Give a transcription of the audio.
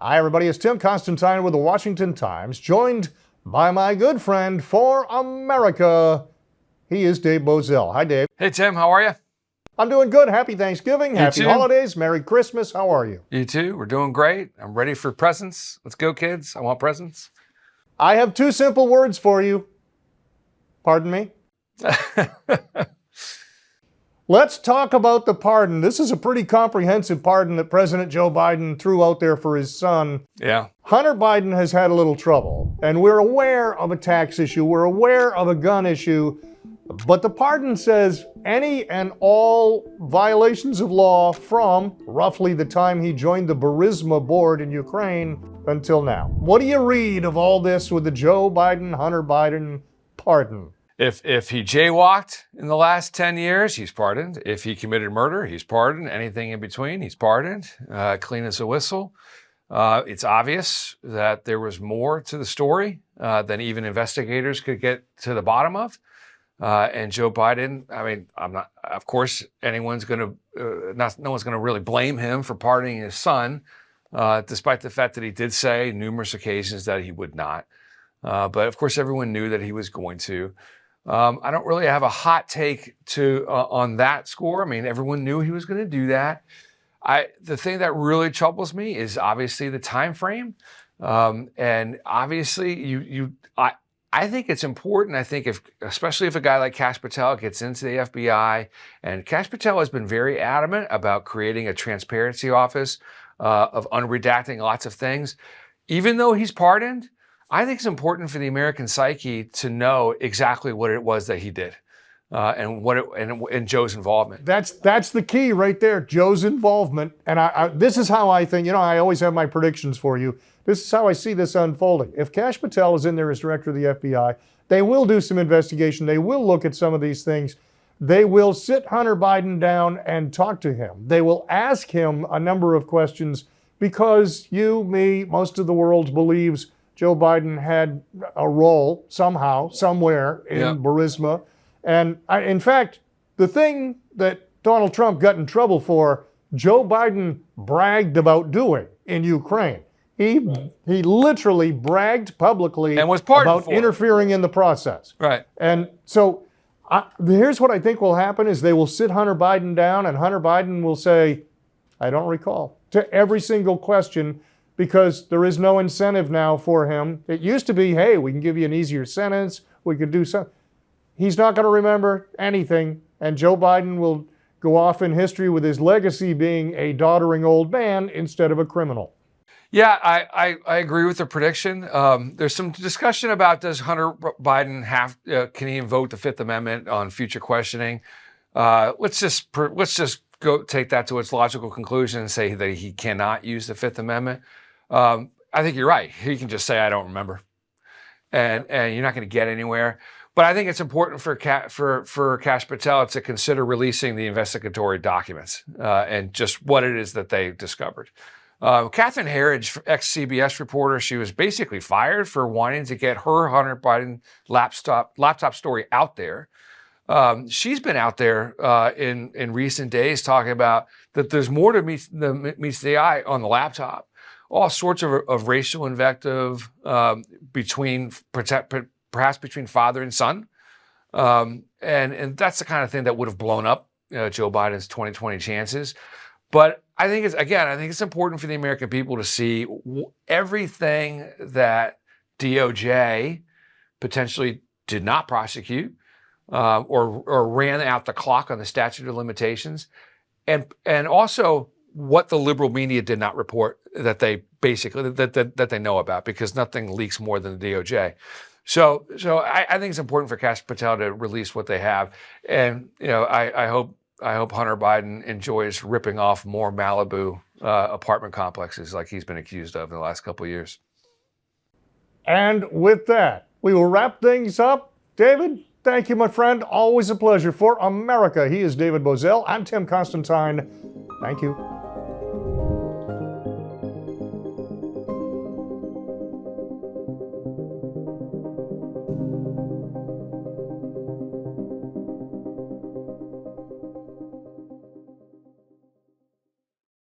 Hi, everybody. It's Tim Constantine with the Washington Times, joined by my good friend For America. He is Dave Bozell. Hi, Dave. Hey, Tim. How are you? I'm doing good. Happy Thanksgiving. Happy too. holidays. Merry Christmas. How are you? You too. We're doing great. I'm ready for presents. Let's go, kids. I want presents. I have two simple words for you. Pardon me? Let's talk about the pardon. This is a pretty comprehensive pardon that President Joe Biden threw out there for his son. Yeah. Hunter Biden has had a little trouble, and we're aware of a tax issue. We're aware of a gun issue. But the pardon says any and all violations of law from roughly the time he joined the Burisma board in Ukraine until now. What do you read of all this with the Joe Biden, Hunter Biden pardon? If he jaywalked in the last 10 years, he's pardoned. If he committed murder, he's pardoned. Anything in between, he's pardoned. Clean as a whistle. It's obvious that there was more to the story than even investigators could get to the bottom of. And Joe Biden, I mean, I'm not, of course, no one's going to really blame him for pardoning his son, despite the fact that he did say numerous occasions that he would not. But of course, everyone knew that he was going to. I don't really have a hot take on that score. I mean, everyone knew he was going to do that. The thing that really troubles me is obviously the time frame. And obviously, I think it's important. I think especially if a guy like Kash Patel gets into the FBI, and Kash Patel has been very adamant about creating a transparency office of unredacting lots of things. Even though he's pardoned, I think it's important for the American psyche to know exactly what it was that he did and Joe's involvement. That's the key right there, Joe's involvement. And this is how I think, I always have my predictions for you. This is how I see this unfolding. If Kash Patel is in there as director of the FBI, they will do some investigation. They will look at some of these things. They will sit Hunter Biden down and talk to him. They will ask him a number of questions because you, me, most of the world believes Joe Biden had a role somehow, somewhere in Burisma. And in fact, the thing that Donald Trump got in trouble for, Joe Biden bragged about doing in Ukraine. He literally bragged publicly and was about interfering in the process. Right. And so here's what I think will happen is they will sit Hunter Biden down and Hunter Biden will say, I don't recall, to every single question, because there is no incentive now for him. It used to be, hey, we can give you an easier sentence. We could do something. He's not going to remember anything. And Joe Biden will go off in history with his legacy being a doddering old man instead of a criminal. Yeah, I agree with the prediction. There's some discussion about does Hunter Biden can he invoke the Fifth Amendment on future questioning? Let's just go take that to its logical conclusion and say that he cannot use the Fifth Amendment. I think you're right. He can just say, I don't remember. And you're not going to get anywhere. But I think it's important for Kash Patel to consider releasing the investigatory documents and just what it is that they discovered. Catherine Herridge, ex-CBS reporter, she was basically fired for wanting to get her Hunter Biden laptop story out there. She's been out there in recent days talking about that there's more to meets the eye on the laptop. All sorts of racial invective perhaps between father and son. And that's the kind of thing that would have blown up Joe Biden's 2020 chances. But I think it's important for the American people to see everything that DOJ potentially did not prosecute or ran out the clock on the statute of limitations, and also what the liberal media did not report that they basically that they know about, because nothing leaks more than the DOJ. So I think it's important for Kash Patel to release what they have, and I hope Hunter Biden enjoys ripping off more Malibu apartment complexes like he's been accused of in the last couple of years. And with that, we will wrap things up. David, thank you, my friend. Always a pleasure. For America, he is David Bozell. I'm Tim Constantine. Thank you.